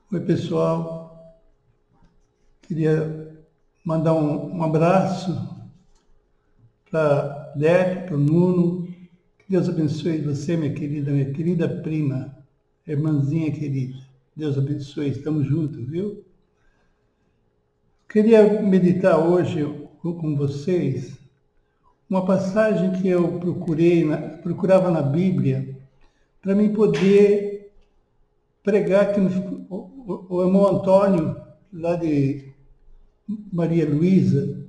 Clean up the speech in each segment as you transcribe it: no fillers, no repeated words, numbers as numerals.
Oi, pessoal. Queria mandar um abraço para a Débora, para o Nuno. Que Deus abençoe você, minha querida prima, irmãzinha querida. Deus abençoe, estamos juntos, viu? Queria meditar hoje com vocês uma passagem que eu procurava na Bíblia para mim poder pregar que o irmão Antônio, lá de Maria Luísa,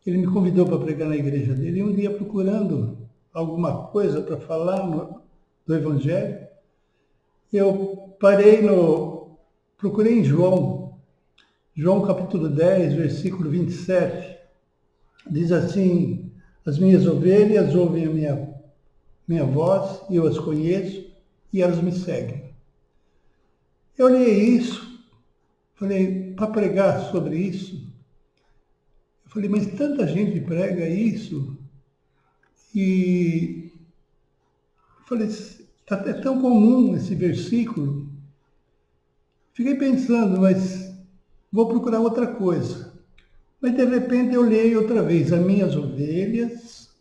ele me convidou para pregar na igreja dele, e um dia procurando alguma coisa para falar do Evangelho, eu procurei em João capítulo 10, versículo 27, diz assim: as minhas ovelhas ouvem a minha voz, e eu as conheço, e elas me seguem. Eu olhei isso, falei, para pregar sobre isso, eu falei, mas tanta gente prega isso, e falei, é tão comum esse versículo. Fiquei pensando, mas vou procurar outra coisa. Mas de repente eu leio outra vez, as minhas ovelhas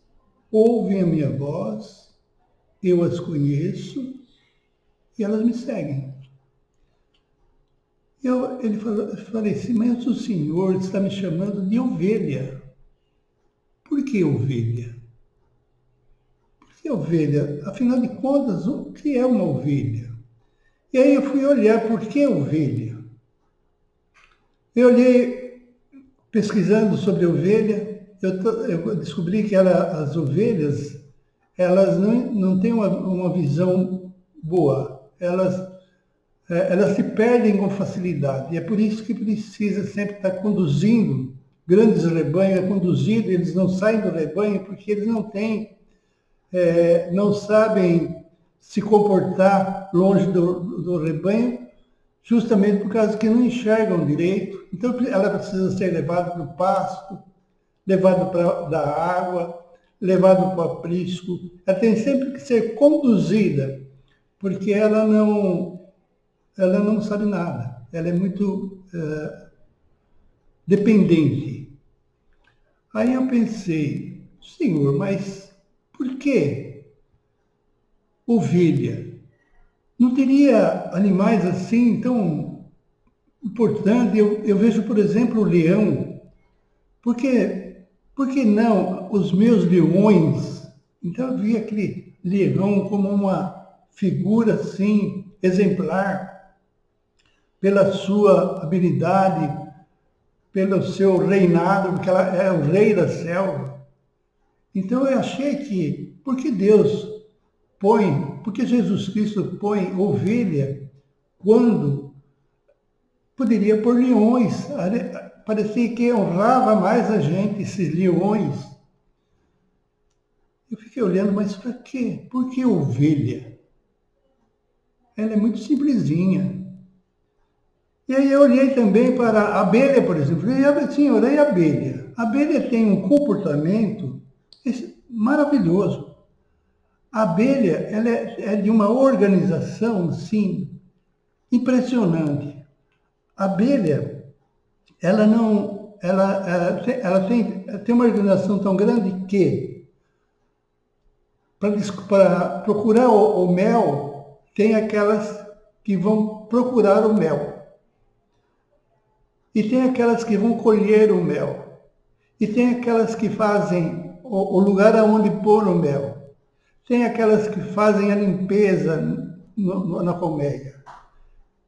ouvem a minha voz, eu as conheço e elas me seguem. Eu falei assim, mas o Senhor está me chamando de ovelha. Por que ovelha? Por que ovelha? Afinal de contas, o que é uma ovelha? E aí eu fui olhar por que ovelha. Eu olhei, pesquisando sobre ovelha, eu descobri que as ovelhas, elas não têm uma visão boa. Elas se perdem com facilidade. E é por isso que precisa sempre estar conduzindo grandes rebanhos, eles não saem do rebanho porque eles não sabem se comportar longe do rebanho, justamente por causa que não enxergam direito. Então ela precisa ser levada para o pasto, levada para dar água, levada para o aprisco. Ela tem sempre que ser conduzida, porque ela não sabe nada. Ela é muito dependente. Aí eu pensei, Senhor, mas por que ovelha? Não teria animais assim tão importantes? Eu vejo, por exemplo, o leão. Por que não os meus leões? Então eu vi aquele leão como uma figura assim, exemplar, pela sua habilidade, pelo seu reinado, porque ela é o rei da selva. Então eu achei que, porque Jesus Cristo põe ovelha quando poderia pôr leões? Parecia que honrava mais a gente, esses leões. Eu fiquei olhando, mas para quê? Por que ovelha? Ela é muito simplesinha. E aí eu olhei também para a abelha, por exemplo. E eu, Senhor, e a abelha? A abelha tem um comportamento maravilhoso. A abelha, ela é de uma organização, sim, impressionante. A abelha, ela tem uma organização tão grande que, para procurar o mel, tem aquelas que vão procurar o mel. E tem aquelas que vão colher o mel. E tem aquelas que fazem o lugar aonde pôr o mel. Tem aquelas que fazem a limpeza na colmeia.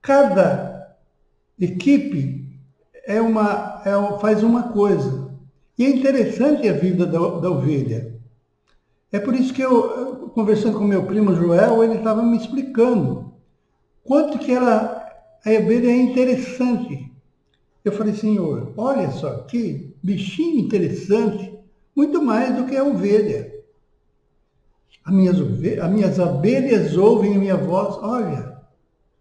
Cada equipe faz uma coisa. E é interessante a vida da ovelha. É por isso que eu, conversando com meu primo Joel, ele estava me explicando quanto que a ovelha é interessante. Eu falei, Senhor, olha só que bichinho interessante, muito mais do que a ovelha. As minhas abelhas ouvem a minha voz. Olha,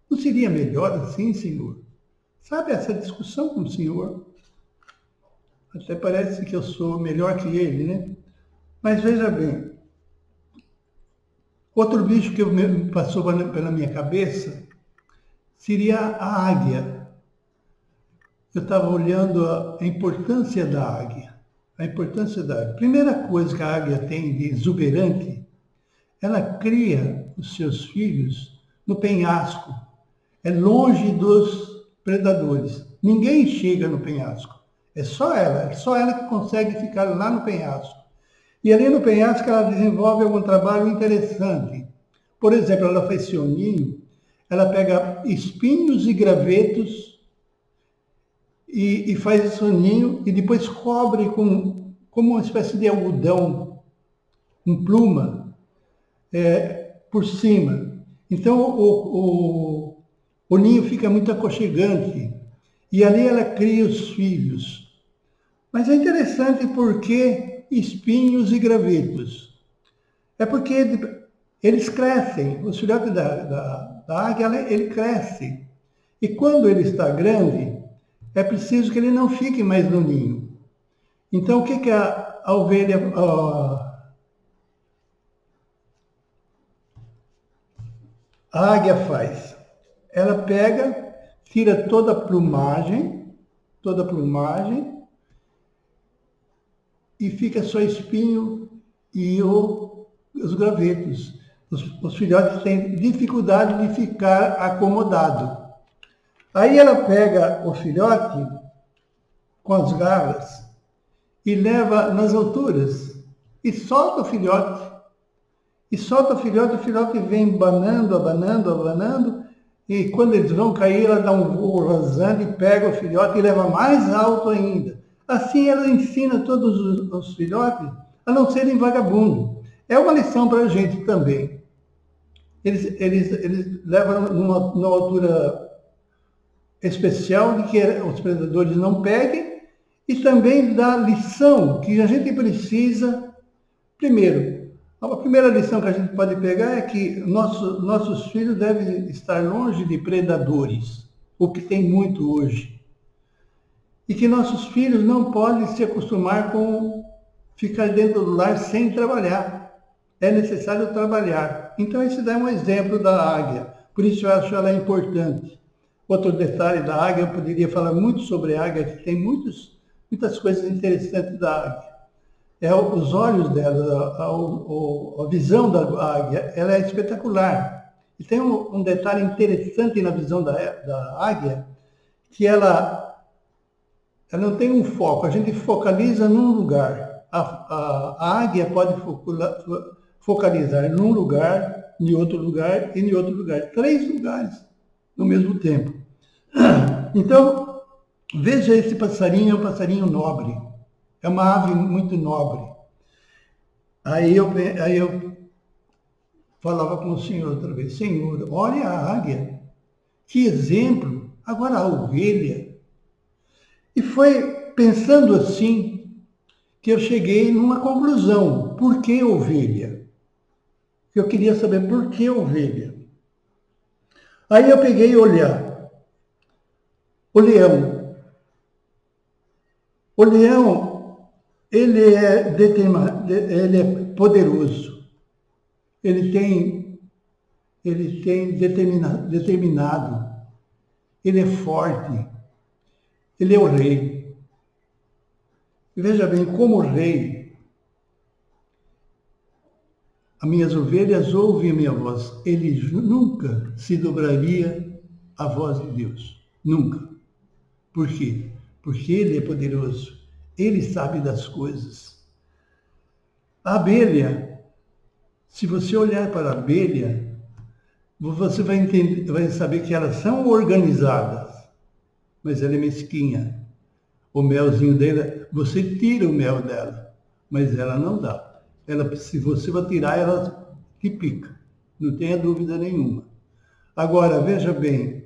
não seria melhor assim, Senhor? Sabe essa discussão com o Senhor? Até parece que eu sou melhor que ele, né? Mas veja bem, outro bicho que passou pela minha cabeça seria a águia. Eu estava olhando a importância da águia. A importância da águia. Primeira coisa que a águia tem de exuberante, ela cria os seus filhos no penhasco. É longe dos predadores. Ninguém chega no penhasco. É só ela que consegue ficar lá no penhasco. E ali no penhasco ela desenvolve algum trabalho interessante. Por exemplo, ela faz seu ninho, ela pega espinhos e gravetos e faz esse ninho e depois cobre como uma espécie de algodão, com pluma, por cima. Então o ninho fica muito aconchegante e ali ela cria os filhos. Mas é interessante porque espinhos e gravetos. É porque eles crescem, os filhotes da águia, ele cresce. E quando ele está grande, é preciso que ele não fique mais no ninho. Então, o que a ovelha, a águia faz? Ela pega, tira toda a plumagem, e fica só espinho e os gravetos. Os filhotes têm dificuldade de ficar acomodado. Aí ela pega o filhote com as garras e leva nas alturas e solta o filhote. O filhote vem abanando, e quando eles vão cair, ela dá um voo rasante, pega o filhote e leva mais alto ainda. Assim ela ensina todos os filhotes a não serem vagabundos. É uma lição para a gente também. Eles levam numa altura especial de que os predadores não peguem e também dá lição que a gente precisa. Primeiro, a primeira lição que a gente pode pegar é que nossos filhos devem estar longe de predadores, o que tem muito hoje. E que nossos filhos não podem se acostumar com ficar dentro do lar sem trabalhar. É necessário trabalhar. Então, esse dá um exemplo da águia. Por isso, eu acho ela importante. Outro detalhe da águia, eu poderia falar muito sobre a águia, que tem muitas coisas interessantes da águia. Os olhos dela, a visão da águia, ela é espetacular. E tem um detalhe interessante na visão da águia, que ela não tem um foco, a gente focaliza num lugar. A águia pode focalizar num lugar, em outro lugar e em outro lugar. 3 lugares no mesmo tempo. Então, veja esse passarinho, é um passarinho nobre. É uma ave muito nobre. Aí eu falava com o Senhor outra vez, Senhor, olha a águia, que exemplo, agora a ovelha. E foi pensando assim que eu cheguei numa conclusão. Por que ovelha? Eu queria saber por que ovelha. Aí eu peguei e olhar. O leão. O leão, ele é poderoso. Ele tem determinado. Ele é forte. Ele é o rei. E veja bem, como rei, as minhas ovelhas ouvem a minha voz. Ele nunca se dobraria à voz de Deus. Nunca. Por quê? Porque ele é poderoso. Ele sabe das coisas. A abelha, se você olhar para a abelha, você vai saber que elas são organizadas, mas ela é mesquinha. O melzinho dela, você tira o mel dela, mas ela não dá. Se você vai tirar, ela te pica. Não tenha dúvida nenhuma. Agora, veja bem,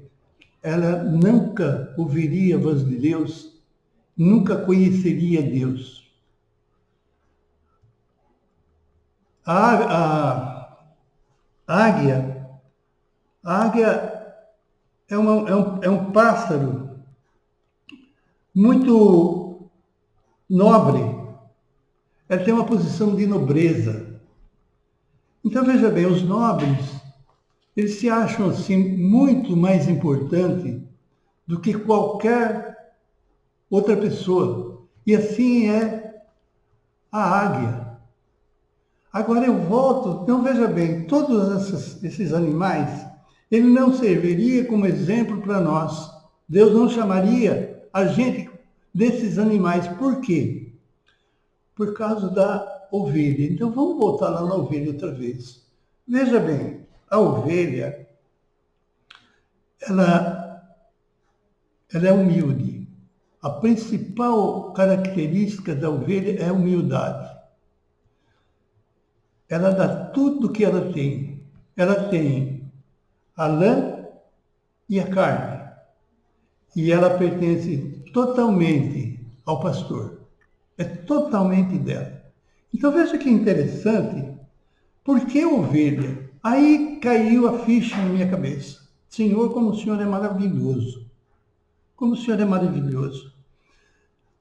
ela nunca ouviria a voz de Deus, nunca conheceria Deus. A águia é um pássaro muito nobre. Ela tem uma posição de nobreza. Então, veja bem, os nobres, Eles se acham assim muito mais importante do que qualquer outra pessoa. E assim é a águia. Agora eu volto, então veja bem, todos esses animais, ele não serviria como exemplo para nós. Deus não chamaria a gente desses animais. Por quê? Por causa da ovelha. Então vamos voltar lá na ovelha outra vez. Veja bem, a ovelha, ela, ela é humilde. A principal característica da ovelha é a humildade. Ela dá tudo o que ela tem. Ela tem a lã e a carne. E ela pertence totalmente ao pastor. É totalmente dela. Então veja que interessante. Por que ovelha? Aí caiu a ficha na minha cabeça. Senhor, como o Senhor é maravilhoso. Como o Senhor é maravilhoso.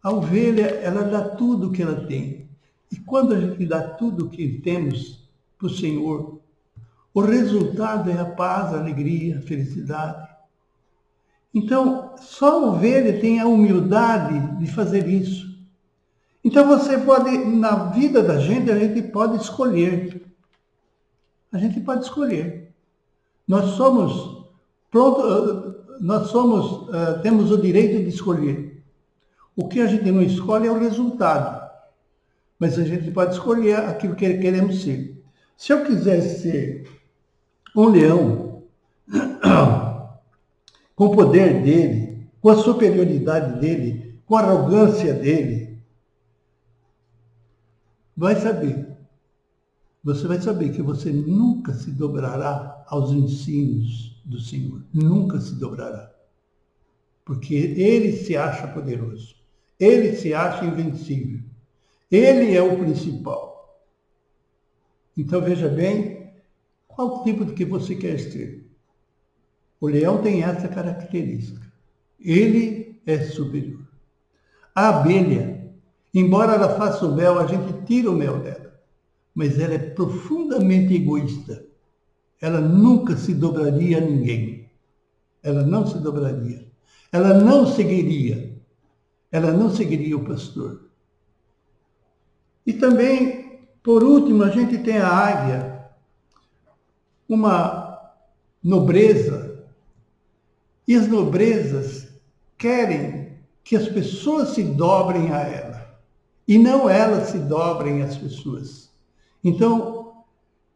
A ovelha, ela dá tudo o que ela tem. E quando a gente dá tudo o que temos para o Senhor, o resultado é a paz, a alegria, a felicidade. Então, só a ovelha tem a humildade de fazer isso. Então você pode, na vida da gente, a gente pode escolher. A gente pode escolher. Nós somos temos o direito de escolher. O que a gente não escolhe é o resultado. Mas a gente pode escolher aquilo que queremos ser. Se eu quiser ser um leão, com o poder dele, com a superioridade dele, com a arrogância dele, você vai saber que você nunca se dobrará aos ensinos do Senhor. Nunca se dobrará. Porque ele se acha poderoso. Ele se acha invencível. Ele é o principal. Então veja bem, qual tipo de que você quer ser? O leão tem essa característica. Ele é superior. A abelha, embora ela faça o mel, a gente tira o mel dela. Mas ela é profundamente egoísta. Ela nunca se dobraria a ninguém. Ela não se dobraria. Ela não seguiria. Ela não seguiria o pastor. E também, por último, a gente tem a águia, uma nobreza. E as nobrezas querem que as pessoas se dobrem a ela. E não elas se dobrem às pessoas. Então,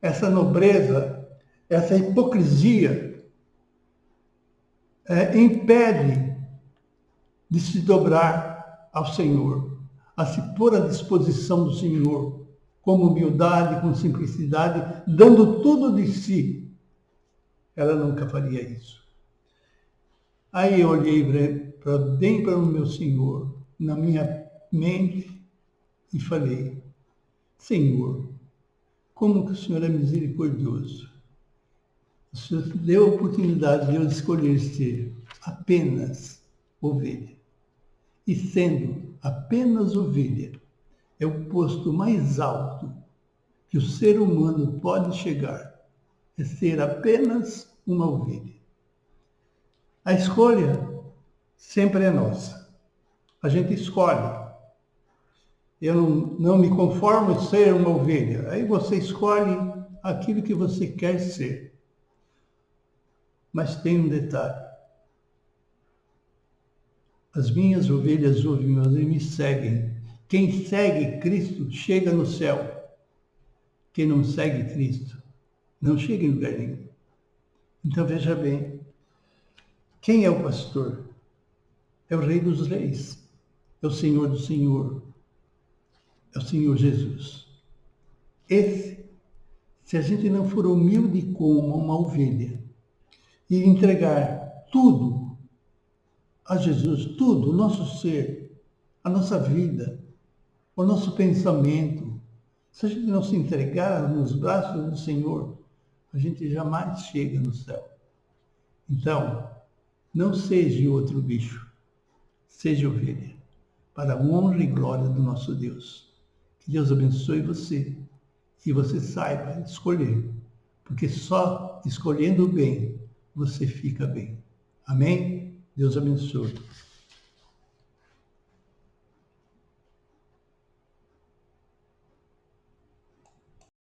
essa nobreza, essa hipocrisia, impede de se dobrar ao Senhor, a se pôr à disposição do Senhor, com humildade, com simplicidade, dando tudo de si. Ela nunca faria isso. Aí eu olhei bem para o meu Senhor, na minha mente, e falei, Senhor, como que o Senhor é misericordioso. O Senhor deu a oportunidade de eu escolher ser apenas ovelha. E sendo apenas ovelha, é o posto mais alto que o ser humano pode chegar, é ser apenas uma ovelha. A escolha sempre é nossa. A gente escolhe. Eu não me conformo em ser uma ovelha. Aí você escolhe aquilo que você quer ser. Mas tem um detalhe. As minhas ovelhas ouvem meu nome e me seguem. Quem segue Cristo chega no céu. Quem não segue Cristo não chega em lugar nenhum. Então veja bem. Quem é o pastor? É o Rei dos Reis. É o Senhor do Senhor. É o Senhor Jesus. Esse, se a gente não for humilde como uma ovelha e entregar tudo a Jesus, tudo, o nosso ser, a nossa vida, o nosso pensamento, se a gente não se entregar nos braços do Senhor, a gente jamais chega no céu. Então, não seja outro bicho, seja ovelha, para a honra e glória do nosso Deus. Que Deus abençoe você e você saiba escolher porque só escolhendo o bem você fica bem. Amém? Deus abençoe.